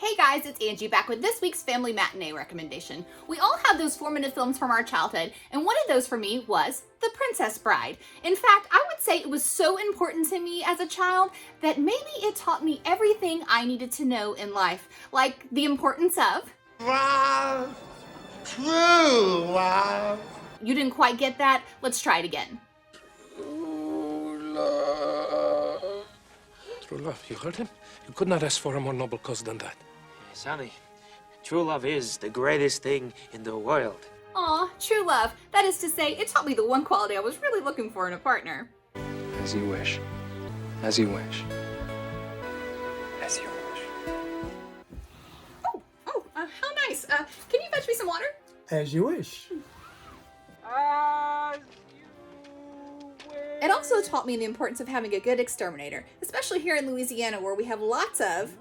Hey guys, it's Angie back with this week's Family Matinee recommendation. We all have those formative films from our childhood, and one of those for me was The Princess Bride. In fact, I would say it was so important to me as a child that maybe it taught me everything I needed to know in life, like the importance of love, true love. You didn't quite get that? Let's try it again. True love. True love, you heard him? You could not ask for a more noble cause than that. Sonny, true love is the greatest thing in the world. Aw, true love. That is to say, it taught me the one quality I was really looking for in a partner. As you wish. As you wish. As you wish. How nice. Can you fetch me some water? As you wish. It also taught me the importance of having a good exterminator, especially here in Louisiana where we have lots of...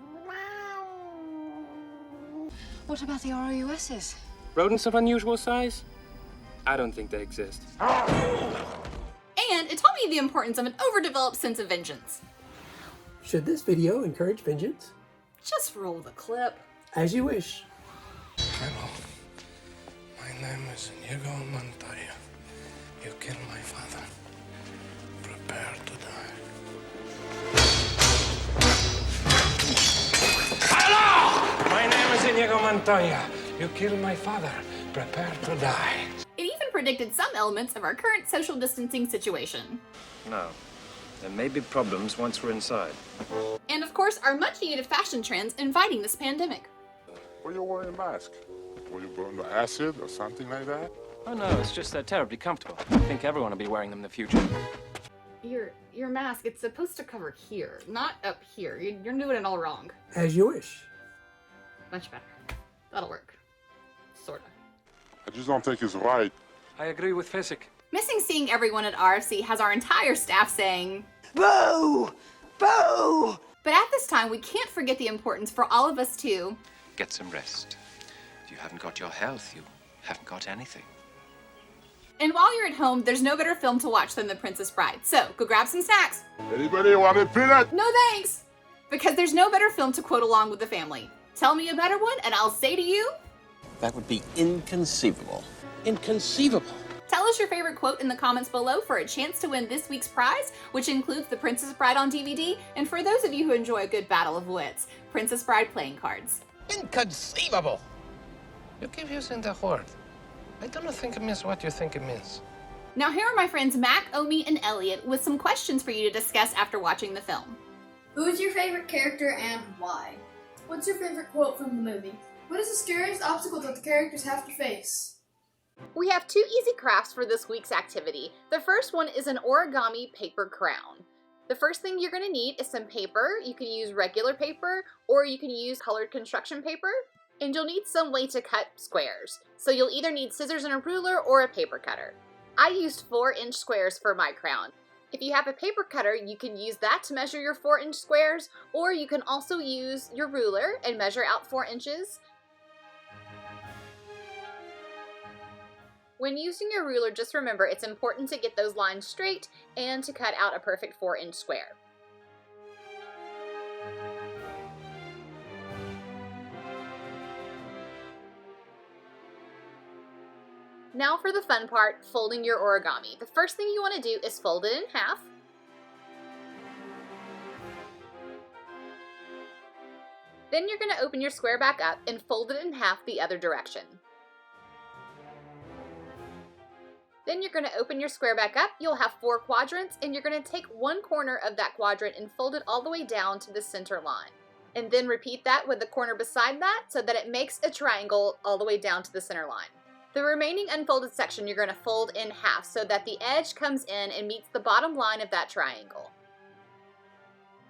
What about the ROUSs? Rodents of unusual size? I don't think they exist. And it taught me the importance of an overdeveloped sense of vengeance. Should this video encourage vengeance? Just roll the clip. As you wish. Hello. My name is Inigo Montoya. You killed my father. Prepare to die. Hello! My name is Inigo Montoya. You killed my father. Prepare to die. It even predicted some elements of our current social distancing situation. No. There may be problems once we're inside. And of course, our much needed fashion trends inviting this pandemic. Why you wearing a mask? Were you burned by acid or something like that? Oh no, it's just they're terribly comfortable. I think everyone will be wearing them in the future. Your mask, it's supposed to cover here, not up here. You're doing it all wrong. As you wish. Much better. That'll work. Sorta. I just don't think it's right. I agree with Physic. Missing seeing everyone at RFC has our entire staff saying, Boo! Boo! but at this time we can't forget the importance for all of us to Get some rest. If you haven't got your health, you haven't got anything. And while you're at home, there's no better film to watch than The Princess Bride. So go grab some snacks. Anybody want a peanut? No thanks! Because there's no better film to quote along with the family. Tell me a better one and I'll say to you, that would be inconceivable. Inconceivable. tell us your favorite quote in the comments below for a chance to win this week's prize, which includes The Princess Bride on DVD, and for those of you who enjoy a good battle of wits, Princess Bride playing cards. Inconceivable. You keep using the word. I don't think it means what you think it means. Now here are my friends Mac, Omi, and Elliot with some questions for you to discuss after watching the film. Who's your favorite character and why? What's your favorite quote from the movie? What is the scariest obstacle that the characters have to face? We have two easy crafts for this week's activity. The first one is an origami paper crown. The first thing you're going to need is some paper. You can use regular paper or you can use colored construction paper. And you'll need some way to cut squares. So you'll either need scissors and a ruler or a paper cutter. I used 4-inch squares for my crown. If you have a paper cutter, you can use that to measure your 4-inch squares, or you can also use your ruler and measure out 4 inches. When using your ruler, just remember it's important to get those lines straight and to cut out a perfect 4-inch square. Now for the fun part, folding your origami. The first thing you want to do is fold it in half. Then you're going to open your square back up and fold it in half the other direction. Then you're going to open your square back up. You'll have 4 quadrants, and you're going to take one corner of that quadrant and fold it all the way down to the center line. And then repeat that with the corner beside that so that it makes a triangle all the way down to the center line. The remaining unfolded section you're going to fold in half so that the edge comes in and meets the bottom line of that triangle.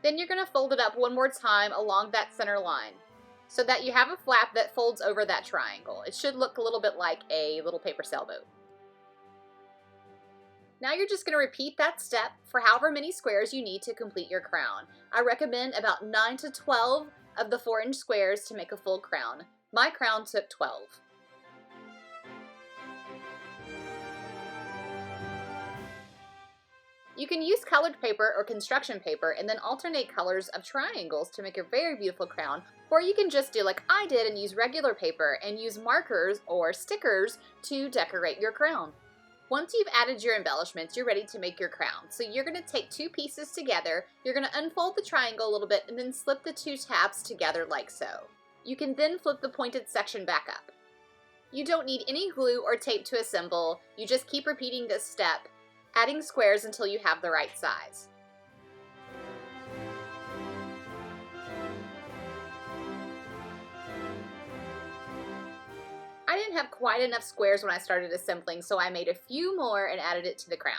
Then you're going to fold it up one more time along that center line so that you have a flap that folds over that triangle. It should look a little bit like a little paper sailboat. Now you're just going to repeat that step for however many squares you need to complete your crown. I recommend about 9 to 12 of the 4-inch squares to make a full crown. My crown took 12. You can use colored paper or construction paper and then alternate colors of triangles to make a very beautiful crown, or you can just do like I did and use regular paper and use markers or stickers to decorate your crown. Once you've added your embellishments, you're ready to make your crown. So you're going to take two pieces together, you're going to unfold the triangle a little bit and then slip the two tabs together like so. You can then flip the pointed section back up. You don't need any glue or tape to assemble, you just keep repeating this step, adding squares until you have the right size. I didn't have quite enough squares when I started assembling, so I made a few more and added it to the crown.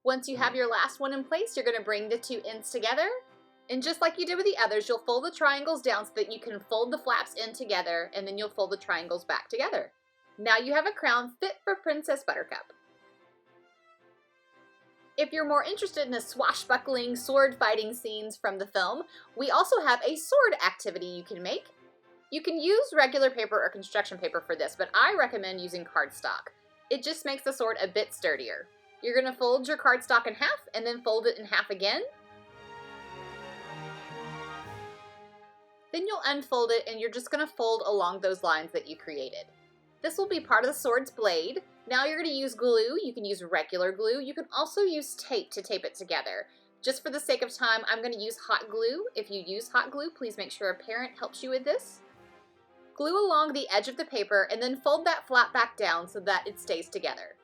Once you have your last one in place, you're going to bring the two ends together. And just like you did with the others, you'll fold the triangles down so that you can fold the flaps in together, and then you'll fold the triangles back together. Now you have a crown fit for Princess Buttercup. If you're more interested in the swashbuckling, sword-fighting scenes from the film, we also have a sword activity you can make. You can use regular paper or construction paper for this, but I recommend using cardstock. It just makes the sword a bit sturdier. You're going to fold your cardstock in half and then fold it in half again. Then you'll unfold it and you're just going to fold along those lines that you created. This will be part of the sword's blade. Now you're going to use glue. You can use regular glue. You can also use tape to tape it together. Just for the sake of time, I'm going to use hot glue. If you use hot glue, please make sure a parent helps you with this. Glue along the edge of the paper and then fold that flap back down so that it stays together.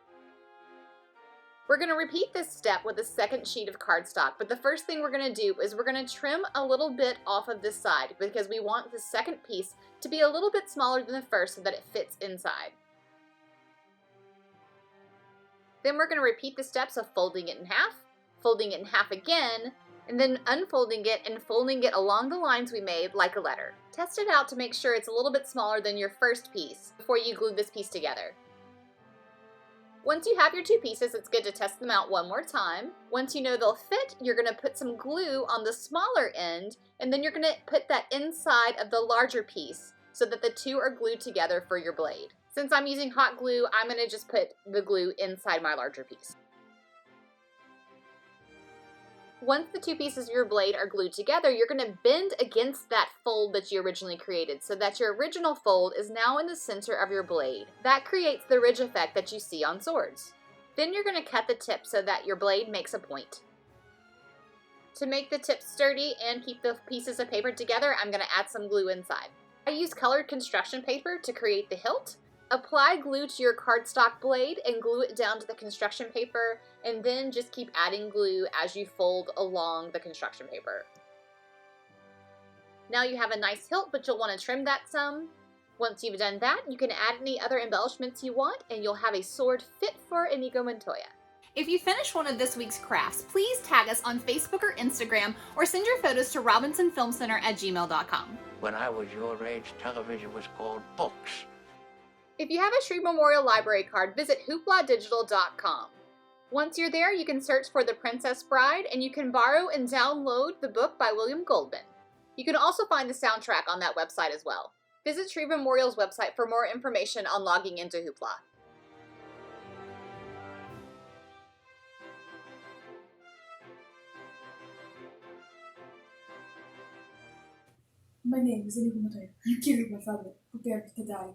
We're going to repeat this step with a second sheet of cardstock, but the first thing we're going to do is we're going to trim a little bit off of this side because we want the second piece to be a little bit smaller than the first so that it fits inside. Then we're going to repeat the steps of folding it in half again, and then unfolding it and folding it along the lines we made like a letter. Test it out to make sure it's a little bit smaller than your first piece before you glue this piece together. Once you have your two pieces, it's good to test them out one more time. Once you know they'll fit, you're going to put some glue on the smaller end, and then you're going to put that inside of the larger piece so that the two are glued together for your blade. Since I'm using hot glue, I'm going to just put the glue inside my larger piece. Once the two pieces of your blade are glued together, you're going to bend against that fold that you originally created so that your original fold is now in the center of your blade. That creates the ridge effect that you see on swords. Then you're going to cut the tip so that your blade makes a point. To make the tip sturdy and keep the pieces of paper together, I'm going to add some glue inside. I use colored construction paper to create the hilt. Apply glue to your cardstock blade and glue it down to the construction paper, and then just keep adding glue as you fold along the construction paper. Now you have a nice hilt, but you'll want to trim that some. Once you've done that, you can add any other embellishments you want, and you'll have a sword fit for Inigo Montoya. If you finish one of this week's crafts, please tag us on Facebook or Instagram, or send your photos to robinsonfilmcenter@gmail.com. When I was your age, television was called books. If you have a Shreve Memorial Library card, visit hoopladigital.com. Once you're there, you can search for The Princess Bride, and you can borrow and download the book by William Goldman. You can also find the soundtrack on that website as well. Visit Shreve Memorial's website for more information on logging into Hoopla. My name is Inigo Montoya. You killed my father. Prepare to die.